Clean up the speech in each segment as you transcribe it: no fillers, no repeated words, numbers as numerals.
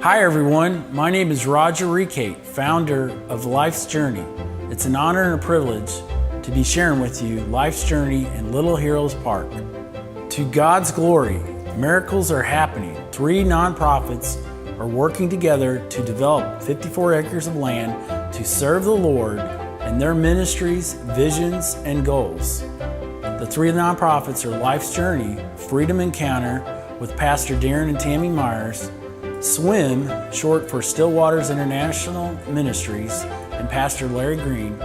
Hi everyone, my name is Roger Recate, founder of Life's Journey. It's an honor and a privilege to be sharing with you Life's Journey in Little Heroes Park. To God's glory, miracles are happening. 3 nonprofits are working together to develop 54 acres of land to serve the Lord and their ministries, visions, and goals. The 3 nonprofits are Life's Journey, Freedom Encounter with Pastor Darren and Tammy Myers, SWIM, short for Still Waters International Ministries, and Pastor Larry Green.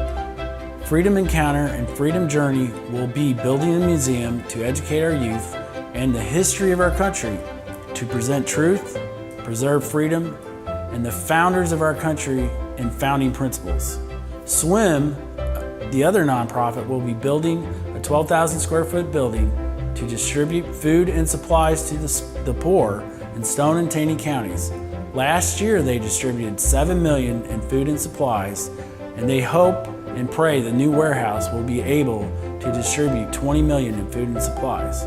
Freedom Encounter and Freedom Journey will be building a museum to educate our youth and the history of our country, to present truth, preserve freedom, and the founders of our country and founding principles. SWIM, the other nonprofit, will be building a 12,000 square foot building to distribute food and supplies to the poor in Stone and Taney counties. Last year they distributed $7 million in food and supplies, and they hope and pray the new warehouse will be able to distribute $20 million in food and supplies.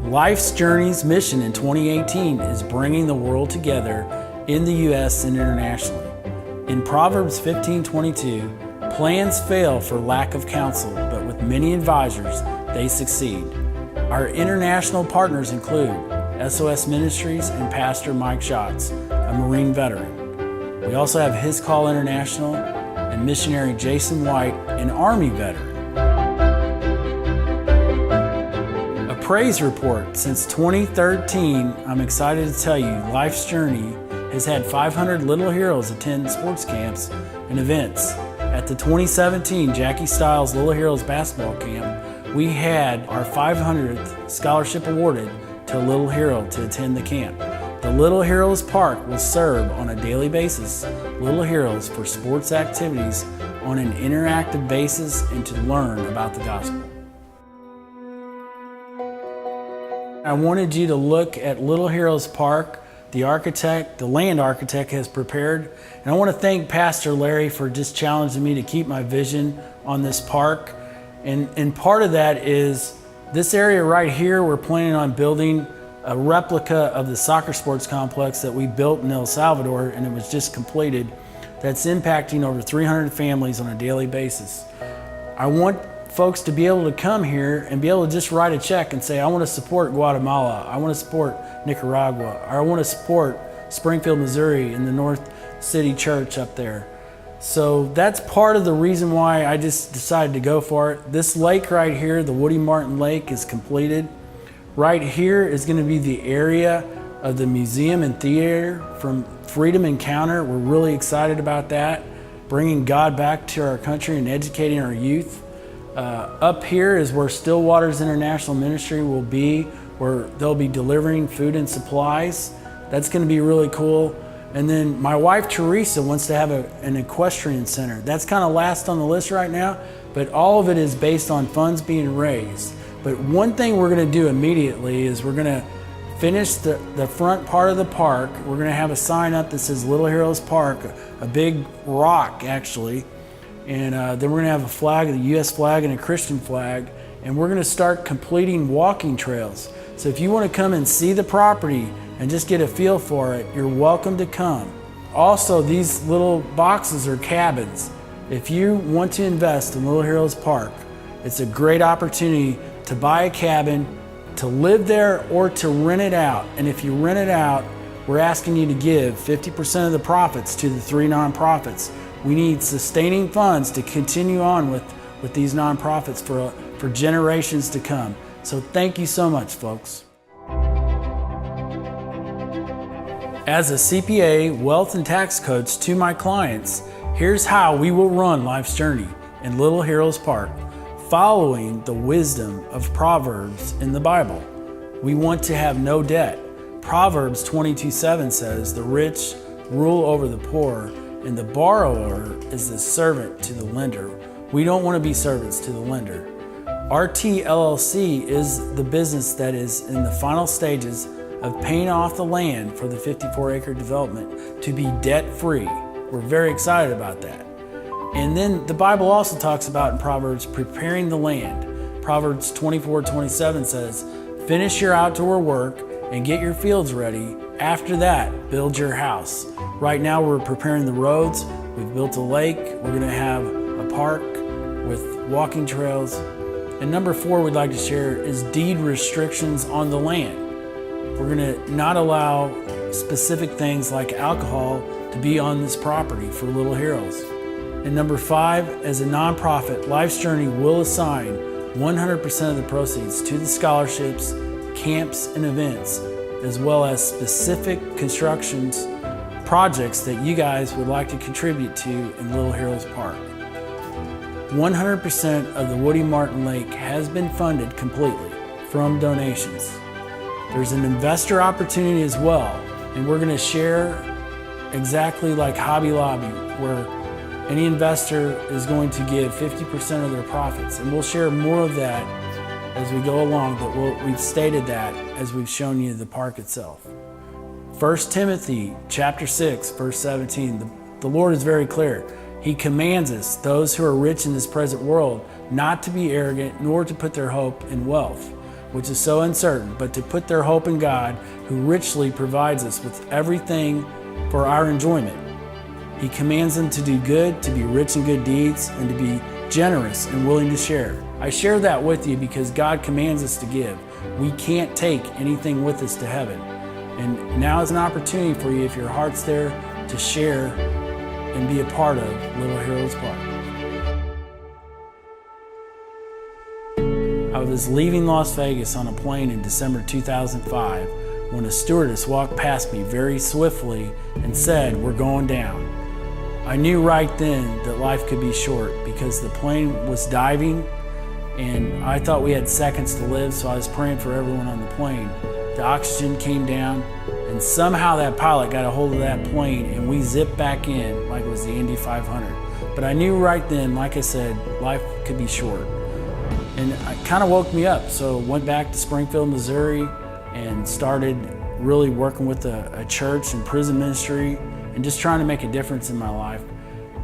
Life's Journey's mission in 2018 is bringing the world together in the U.S. and internationally. In Proverbs 15:22, plans fail for lack of counsel, but with many advisors, they succeed. Our international partners include SOS Ministries and Pastor Mike Schatz, a Marine veteran. We also have His Call International and missionary Jason White, an Army veteran. A praise report. Since 2013, I'm excited to tell you Life's Journey has had 500 Little Heroes attend sports camps and events. At the 2017 Jackie Stiles Little Heroes basketball camp, we had our 500th scholarship awarded to a Little Hero to attend the camp. The Little Heroes Park will serve on a daily basis Little Heroes for sports activities on an interactive basis and to learn about the gospel. I wanted you to look at Little Heroes Park. The land architect has prepared. And I want to thank Pastor Larry for just challenging me to keep my vision on this park. And part of that is this area right here, we're planning on building a replica of the soccer sports complex that we built in El Salvador, and it was just completed. That's impacting over 300 families on a daily basis. I want folks to be able to come here and be able to just write a check and say, I want to support Guatemala, I want to support Nicaragua, or I want to support Springfield, Missouri, in the North City Church up there. So that's part of the reason why I just decided to go for it. This lake right here, the Woody Martin Lake, is completed. Right here is going to be the area of the museum and theater from Freedom Encounter. We're really excited about that, bringing God back to our country and educating our youth. Up here is where Still Waters International Ministry will be, where they'll be delivering food and supplies. That's going to be really cool. And then my wife Teresa wants to have an equestrian center. That's kind of last on the list right now, but all of it is based on funds being raised. But one thing we're going to do immediately is we're going to finish the front part of the park. We're going to have a sign up that says Little Heroes Park, a big rock actually. And then we're going to have a flag, the U.S. flag and a Christian flag. And we're going to start completing walking trails. So if you want to come and see the property and just get a feel for it, you're welcome to come. Also, these little boxes are cabins. If you want to invest in Little Heroes Park, it's a great opportunity to buy a cabin, to live there, or to rent it out. And if you rent it out, we're asking you to give 50% of the profits to the 3 nonprofits. We need sustaining funds to continue on with these nonprofits for generations to come. So thank you so much, folks. As a CPA, wealth and tax coach to my clients, here's how we will run Life's Journey in Little Heroes Park, following the wisdom of Proverbs in the Bible. We want to have no debt. Proverbs 22:7 says, the rich rule over the poor, and the borrower is the servant to the lender. We don't want to be servants to the lender. RT LLC is the business that is in the final stages of paying off the land for the 54-acre development to be debt-free. We're very excited about that. And then the Bible also talks about in Proverbs preparing the land. Proverbs 24:27 says, finish your outdoor work and get your fields ready. After that, build your house. Right now we're preparing the roads. We've built a lake. We're gonna have a park with walking trails. And number 4 we'd like to share is deed restrictions on the land. We're gonna not allow specific things like alcohol to be on this property for Little Heroes. And number 5, as a nonprofit, Life's Journey will assign 100% of the proceeds to the scholarships, camps, and events, as well as specific constructions projects that you guys would like to contribute to in Little Heroes Park. 100% of the Woody Martin Lake has been funded completely from donations. There's an investor opportunity as well, and we're going to share exactly like Hobby Lobby, where any investor is going to give 50% of their profits, and we'll share more of that as we go along, but we've stated that as we've shown you the park itself. 1 Timothy chapter 6, verse 17, the Lord is very clear. He commands us, those who are rich in this present world, not to be arrogant, nor to put their hope in wealth, which is so uncertain, but to put their hope in God, who richly provides us with everything for our enjoyment. He commands them to do good, to be rich in good deeds, and to be generous and willing to share. I share that with you because God commands us to give. We can't take anything with us to heaven. And now is an opportunity for you, if your heart's there, to share and be a part of Little Heroes Park. I was leaving Las Vegas on a plane in December 2005 when a stewardess walked past me very swiftly and said, "We're going down." I knew right then that life could be short because the plane was diving and I thought we had seconds to live, so I was praying for everyone on the plane. The oxygen came down and somehow that pilot got a hold of that plane and we zipped back in like it was the Indy 500. But I knew right then, like I said, life could be short. And it kind of woke me up, so went back to Springfield, Missouri and started really working with a church and prison ministry and just trying to make a difference in my life.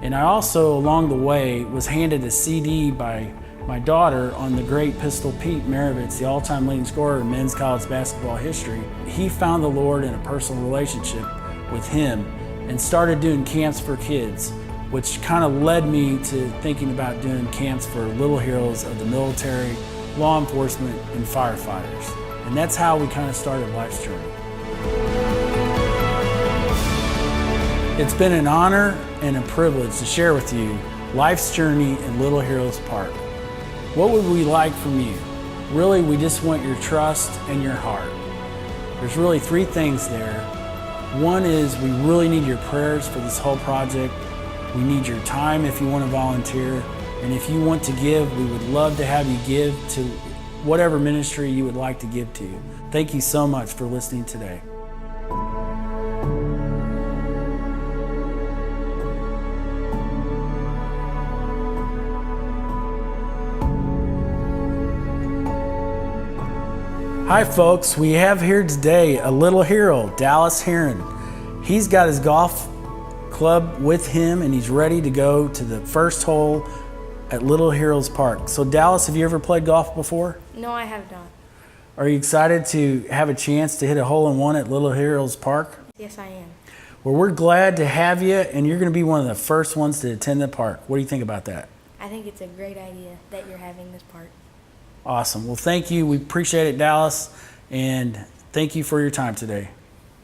And I also, along the way, was handed a CD by my daughter on the great Pistol Pete Maravich, the all-time leading scorer in men's college basketball history. He found the Lord in a personal relationship with him and started doing camps for kids, which kind of led me to thinking about doing camps for little heroes of the military, law enforcement, and firefighters. And that's how we kind of started Life's Journey. It's been an honor and a privilege to share with you Life's Journey in Little Heroes Park. What would we like from you? Really, we just want your trust and your heart. There's really 3 things there. One is we really need your prayers for this whole project. We need your time if you want to volunteer. And if you want to give, we would love to have you give to whatever ministry you would like to give to. Thank you so much for listening today. Hi folks, we have here today a little hero, Dallas Heron. He's got his golf club with him and he's ready to go to the first hole at Little Heroes Park. So Dallas, have you ever played golf before? No, I have not. Are you excited to have a chance to hit a hole-in-one at Little Heroes Park? Yes, I am. Well, we're glad to have you and you're going to be one of the first ones to attend the park. What do you think about that? I think it's a great idea that you're having this park. Awesome. Well, thank you. We appreciate it, Dallas, and thank you for your time today.